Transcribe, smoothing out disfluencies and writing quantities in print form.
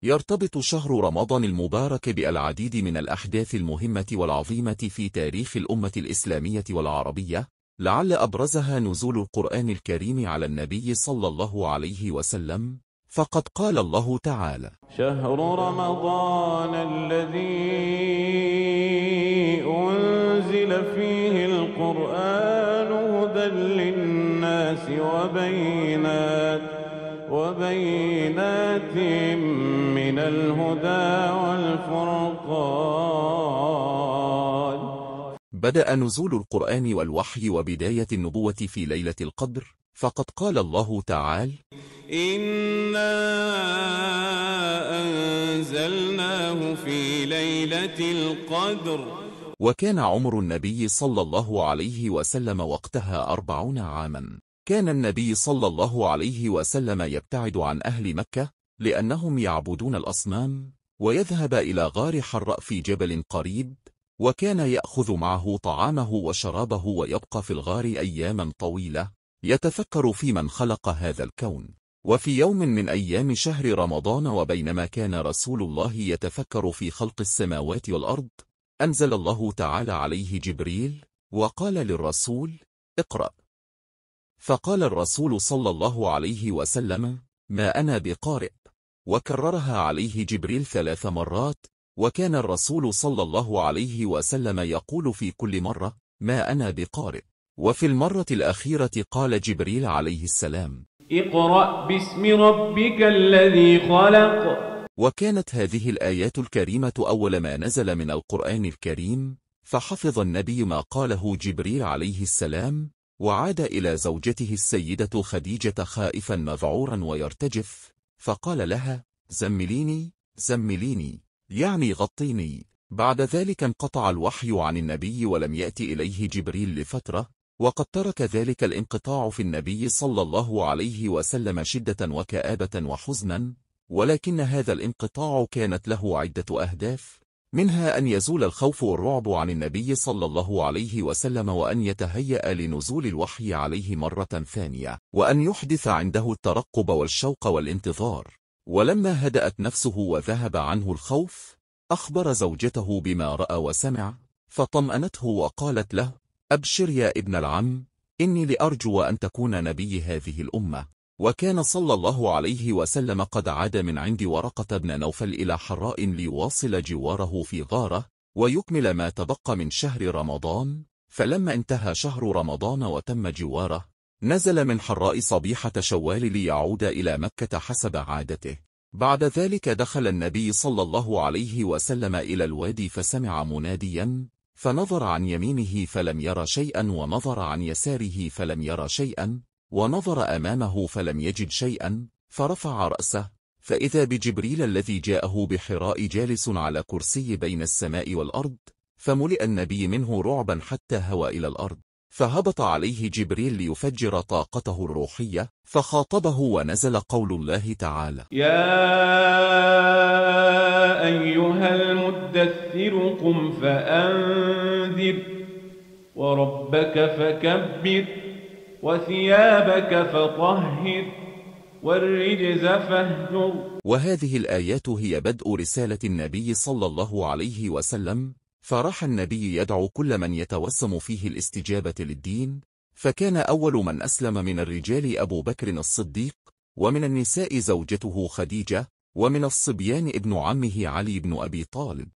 يرتبط شهر رمضان المبارك بالعديد من الأحداث المهمة والعظيمة في تاريخ الأمة الإسلامية والعربية، لعل أبرزها نزول القرآن الكريم على النبي صلى الله عليه وسلم، فقد قال الله تعالى: شهر رمضان الذي أنزل فيه القرآن هدى للناس وبينات من الهدى والفرقان. بدأ نزول القرآن والوحي وبداية النبوة في ليلة القدر، فقد قال الله تعالى: إنا أنزلناه في ليلة القدر. وكان عمر النبي صلى الله عليه وسلم وقتها 40 عاما. كان النبي صلى الله عليه وسلم يبتعد عن أهل مكة لأنهم يعبدون الأصنام، ويذهب إلى غار حراء في جبل قريب، وكان يأخذ معه طعامه وشرابه ويبقى في الغار أياما طويلة يتفكر في من خلق هذا الكون. وفي يوم من أيام شهر رمضان، وبينما كان رسول الله يتفكر في خلق السماوات والأرض، أنزل الله تعالى عليه جبريل وقال للرسول: اقرأ. فقال الرسول صلى الله عليه وسلم: ما أنا بقارئ. وكررها عليه جبريل 3 مرات، وكان الرسول صلى الله عليه وسلم يقول في كل مرة: ما أنا بقارئ. وفي المرة الأخيرة قال جبريل عليه السلام: اقرأ باسم ربك الذي خلق. وكانت هذه الآيات الكريمة أول ما نزل من القرآن الكريم، فحفظ النبي ما قاله جبريل عليه السلام، وعاد إلى زوجته السيدة خديجة خائفا مذعورا ويرتجف، فقال لها: زمليني زمليني، يعني غطيني. بعد ذلك انقطع الوحي عن النبي ولم يأتي إليه جبريل لفترة، وقد ترك ذلك الانقطاع في النبي صلى الله عليه وسلم شدة وكآبة وحزنا، ولكن هذا الانقطاع كانت له عدة أهداف، منها أن يزول الخوف والرعب عن النبي صلى الله عليه وسلم، وأن يتهيأ لنزول الوحي عليه مرة ثانية، وأن يحدث عنده الترقب والشوق والانتظار. ولما هدأت نفسه وذهب عنه الخوف، أخبر زوجته بما رأى وسمع، فطمأنته وقالت له: أبشر يا ابن العم، إني لأرجو أن تكون نبي هذه الأمة. وكان صلى الله عليه وسلم قد عاد من عند ورقة بن نوفل إلى حراء ليواصل جواره في غاره ويكمل ما تبقى من شهر رمضان. فلما انتهى شهر رمضان وتم جواره، نزل من حراء صبيحة شوال ليعود إلى مكة حسب عادته. بعد ذلك دخل النبي صلى الله عليه وسلم إلى الوادي، فسمع مناديا، فنظر عن يمينه فلم ير شيئا، ونظر عن يساره فلم ير شيئا، ونظر أمامه فلم يجد شيئا، فرفع رأسه فإذا بجبريل الذي جاءه بحراء جالس على كرسي بين السماء والأرض، فملئ النبي منه رعبا حتى هوى إلى الأرض، فهبط عليه جبريل ليفجر طاقته الروحية، فخاطبه ونزل قول الله تعالى: يا أيها المدثر قم فأنذر وربك فكبر وثيابك فطهر والرجز فاهجر. وهذه الآيات هي بدء رسالة النبي صلى الله عليه وسلم، فراح النبي يدعو كل من يتوسم فيه الاستجابة للدين، فكان أول من أسلم من الرجال أبو بكر الصديق، ومن النساء زوجته خديجة، ومن الصبيان ابن عمه علي بن أبي طالب.